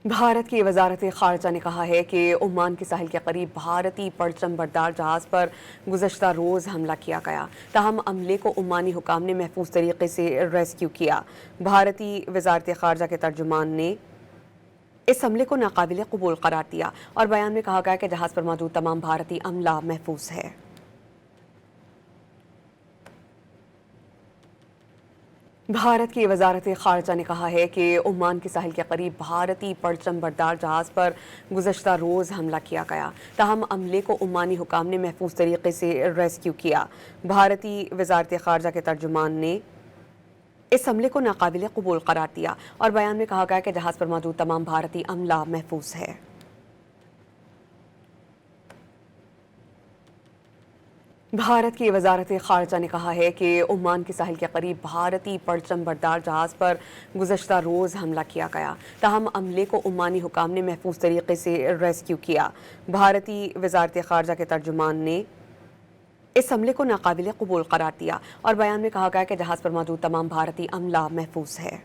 بھارت کی وزارت خارجہ نے کہا ہے کہ عمان کے ساحل کے قریب بھارتی پرچم بردار جہاز پر گزشتہ روز حملہ کیا گیا، تاہم عملے کو عمانی حکام نے محفوظ طریقے سے ریسکیو کیا۔ بھارتی وزارت خارجہ کے ترجمان نے اس حملے کو ناقابل قبول قرار دیا اور بیان میں کہا گیا کہ جہاز پر موجود تمام بھارتی عملہ محفوظ ہے۔ بھارت کی وزارت خارجہ نے کہا ہے کہ عمان کے ساحل کے قریب بھارتی پرچم بردار جہاز پر گزشتہ روز حملہ کیا گیا، تاہم عملے کو عمانی حکام نے محفوظ طریقے سے ریسکیو کیا۔ بھارتی وزارت خارجہ کے ترجمان نے اس حملے کو ناقابل قبول قرار دیا اور بیان میں کہا گیا کہ جہاز پر موجود تمام بھارتی عملہ محفوظ ہے۔ بھارت کی وزارت خارجہ نے کہا ہے کہ عمان کے ساحل کے قریب بھارتی پرچم بردار جہاز پر گزشتہ روز حملہ کیا گیا، تاہم عملے کو عمانی حکام نے محفوظ طریقے سے ریسکیو کیا۔ بھارتی وزارت خارجہ کے ترجمان نے اس حملے کو ناقابل قبول قرار دیا اور بیان میں کہا گیا کہ جہاز پر موجود تمام بھارتی عملہ محفوظ ہے۔